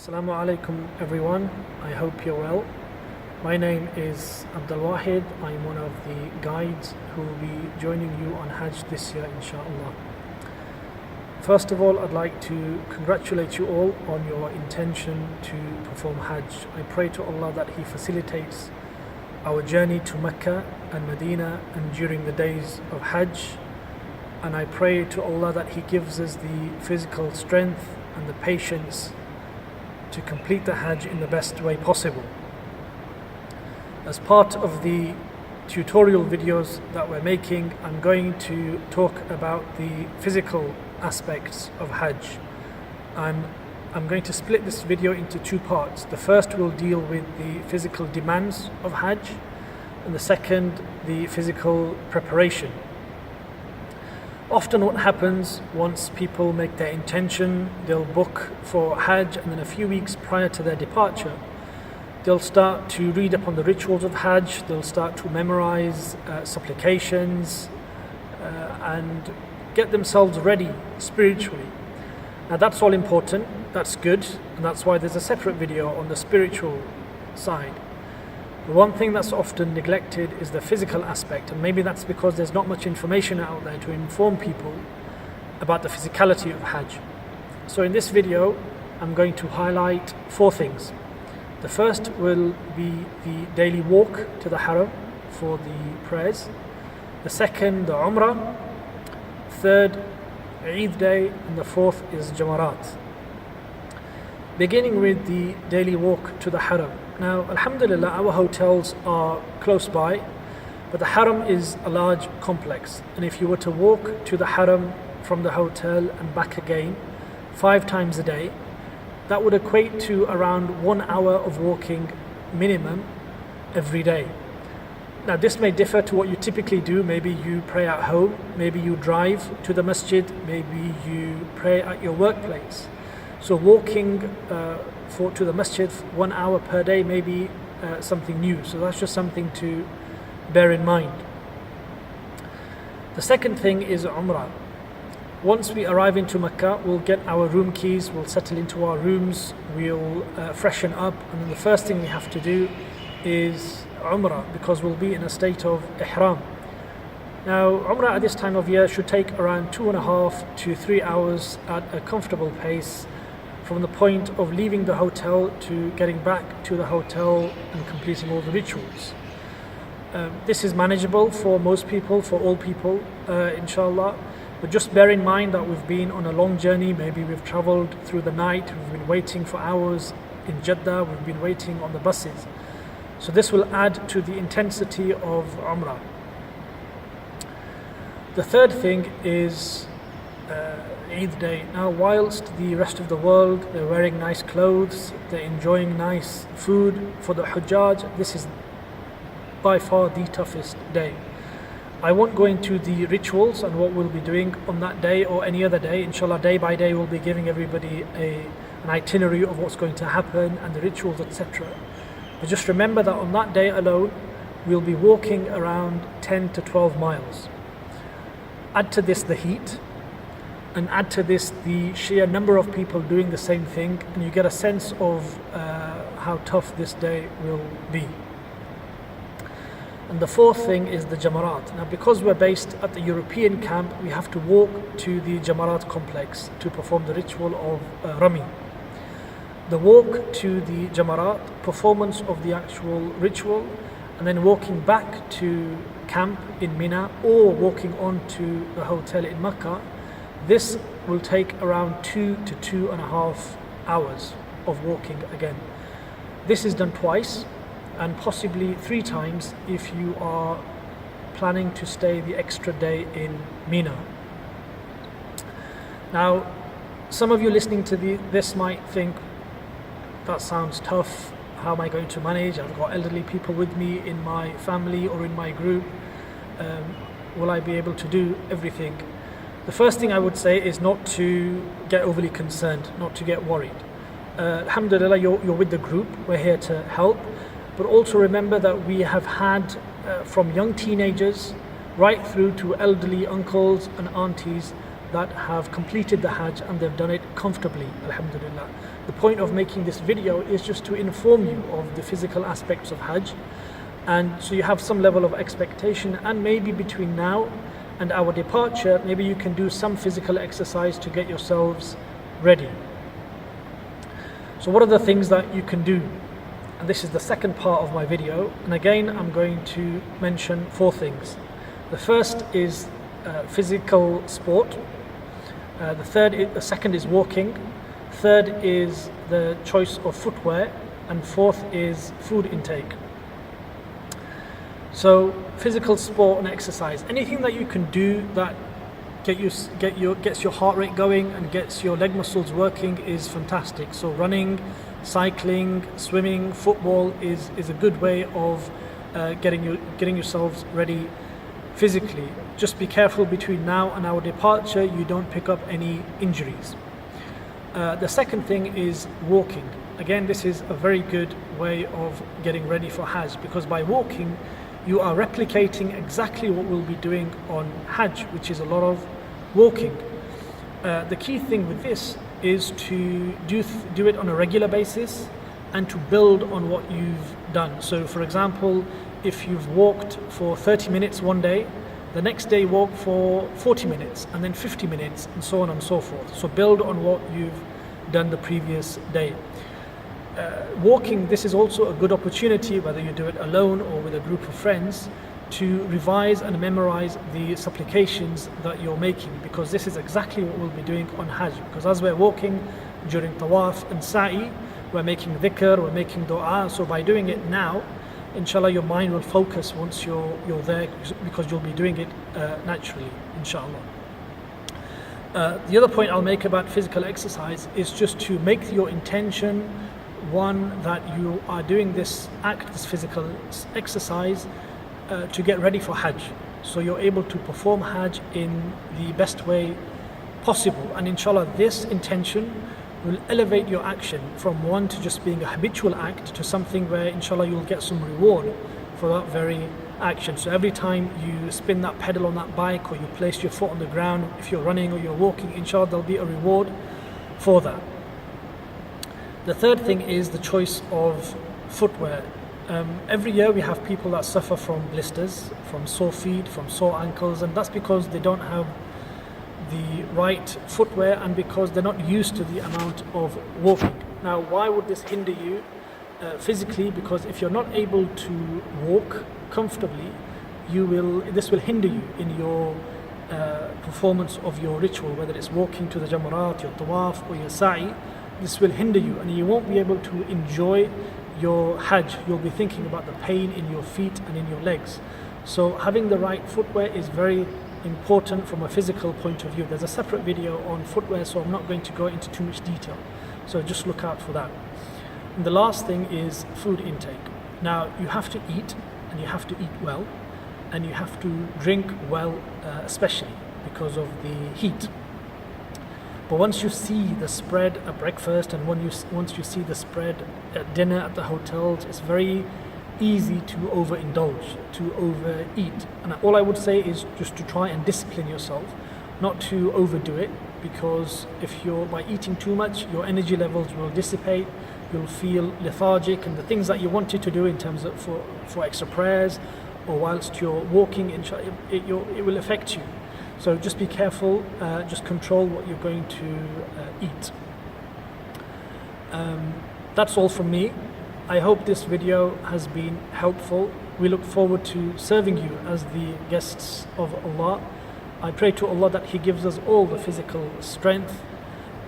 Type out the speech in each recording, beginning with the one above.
Assalamu alaikum everyone, I hope you're well. My name is Abdul Wahid. I'm one of the guides who will be joining you on Hajj this year inshallah. First of all, I'd like to congratulate you all on your intention to perform Hajj. I pray to Allah that He facilitates our journey to Mecca and Medina and during the days of Hajj, and I pray to Allah that He gives us the physical strength and the patience to complete the Hajj in the best way possible. As part of the tutorial videos that we're making, I'm going to talk about the physical aspects of Hajj, and I'm going to split this video into two parts. The first will deal with the physical demands of Hajj, and the second, the physical preparation. Often what happens once people make their intention, they'll book for Hajj, and then a few weeks prior to their departure, they'll start to read upon the rituals of Hajj, they'll start to memorize supplications and get themselves ready spiritually. Now that's all important, that's good, and that's why there's a separate video on the spiritual side. The one thing that's often neglected is the physical aspect, and maybe that's because there's not much information out there to inform people about the physicality of Hajj. So in this video, I'm going to highlight four things. The first will be the daily walk to the Haram for the prayers. The second, the Umrah. Third, Eid day, and the fourth is Jamarat. Beginning with the daily walk to the Haram. Now, alhamdulillah, our hotels are close by, but the Haram is a large complex. And if you were to walk to the Haram from the hotel and back again 5 times a day, that would equate to around 1 hour of walking minimum every day. Now, this may differ to what you typically do. Maybe you pray at home, maybe you drive to the masjid, maybe you pray at your workplace. So walking to the masjid 1 hour per day may be something new. So that's just something to bear in mind. The second thing is Umrah. Once we arrive into Mecca, we'll get our room keys, we'll settle into our rooms, we'll freshen up, and then the first thing we have to do is Umrah, because we'll be in a state of Ihram. Now, Umrah at this time of year should take around 2.5 to 3 hours at a comfortable pace, from the point of leaving the hotel to getting back to the hotel and completing all the rituals. This is manageable for most people, for all people, inshallah. But just bear in mind that we've been on a long journey. Maybe we've traveled through the night, we've been waiting for hours in Jeddah, we've been waiting on the buses. So this will add to the intensity of Umrah. The third thing is Eid day. Now, whilst the rest of the world, they're wearing nice clothes, they're enjoying nice food, for the Hujjaj, this is by far the toughest day. I won't go into the rituals and what we'll be doing on that day or any other day. Inshallah, day by day we'll be giving everybody an itinerary of what's going to happen and the rituals, etc. But just remember that on that day alone, we'll be walking around 10 to 12 miles. Add to this the heat, and add to this the sheer number of people doing the same thing, and you get a sense of how tough this day will be. And the fourth thing is the Jamarat. Now, because we're based at the European camp, we have to walk to the Jamarat complex to perform the ritual of Rami. The walk to the Jamarat, performance of the actual ritual, and then walking back to camp in Mina or walking on to the hotel in Mecca, this will take around 2 to 2.5 hours of walking again. This is done twice, and possibly 3 times if you are planning to stay the extra day in Mina. Now, some of you listening to this might think, that sounds tough, how am I going to manage? I've got elderly people with me in my family or in my group. Will I be able to do everything? The first thing I would say is not to get overly concerned, not to get worried. Alhamdulillah, you're with the group, we're here to help. But also remember that we have had from young teenagers right through to elderly uncles and aunties that have completed the Hajj and they've done it comfortably, alhamdulillah. The point of making this video is just to inform you of the physical aspects of Hajj, and so you have some level of expectation, and maybe between now and our departure, maybe you can do some physical exercise to get yourselves ready. So what are the things that you can do? And this is the second part of my video, and again I'm going to mention 4 things. The first is physical sport. The second is walking. Third is the choice of footwear, and fourth is food intake. So physical sport and exercise, anything that you can do that gets your heart rate going and gets your leg muscles working is fantastic. So running, cycling, swimming, football is a good way of getting yourselves ready physically. Just be careful between now and our departure you don't pick up any injuries. The second thing is walking. Again, this is a very good way of getting ready for Hajj, because by walking you are replicating exactly what we'll be doing on Hajj, which is a lot of walking. The key thing with this is to do it on a regular basis and to build on what you've done. So for example, if you've walked for 30 minutes one day, the next day walk for 40 minutes and then 50 minutes and so on and so forth. So build on what you've done the previous day. Walking, this is also a good opportunity, whether you do it alone or with a group of friends, to revise and memorize the supplications that you're making, because this is exactly what we'll be doing on Hajj. Because as we're walking during tawaf and sa'i, we're making dhikr, we're making dua. So by doing it now, inshallah, your mind will focus once you're there, because you'll be doing it naturally, inshallah. The other point I'll make about physical exercise is just to make your intention one that you are doing this act, this physical exercise, to get ready for Hajj, so you're able to perform Hajj in the best way possible. And inshallah, this intention will elevate your action from one to just being a habitual act to something where inshallah you'll get some reward for that very action. So every time you spin that pedal on that bike, or you place your foot on the ground, if you're running or you're walking, inshallah there'll be a reward for that. The third thing is the choice of footwear. Every year we have people that suffer from blisters, from sore feet, from sore ankles, and that's because they don't have the right footwear and because they're not used to the amount of walking. Now, why would this hinder you physically? Because if you're not able to walk comfortably, this will hinder you in your performance of your ritual, whether it's walking to the Jamarat, your tawaf or your sa'i. This will hinder you and you won't be able to enjoy your Hajj. You'll be thinking about the pain in your feet and in your legs. So having the right footwear is very important from a physical point of view. There's a separate video on footwear, so I'm not going to go into too much detail. So just look out for that. And the last thing is food intake. Now, you have to eat, and you have to eat well, and you have to drink well, especially because of the heat. But once you see the spread at breakfast and once you see the spread at dinner at the hotels, it's very easy to overindulge, to overeat. And all I would say is just to try and discipline yourself, not to overdo it, because by eating too much, your energy levels will dissipate, you'll feel lethargic, and the things that you wanted to do in terms of for extra prayers or whilst you're walking, it will affect you. So just be careful, just control what you're going to eat. That's all from me. I hope this video has been helpful. We look forward to serving you as the guests of Allah. I pray to Allah that He gives us all the physical strength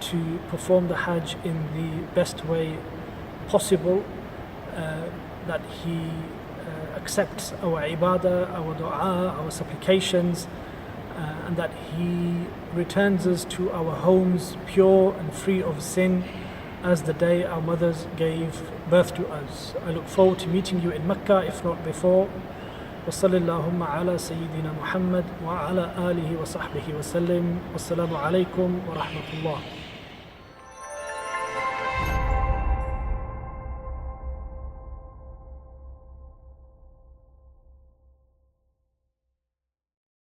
to perform the Hajj in the best way possible, that He accepts our ibadah, our dua, our supplications, and that He returns us to our homes pure and free of sin as the day our mothers gave birth to us. I look forward to meeting you in Mecca, if not before. وصلى اللهم على سيدنا محمد وعلى آله وصحبه وسلم والسلام عليكم ورحمة الله.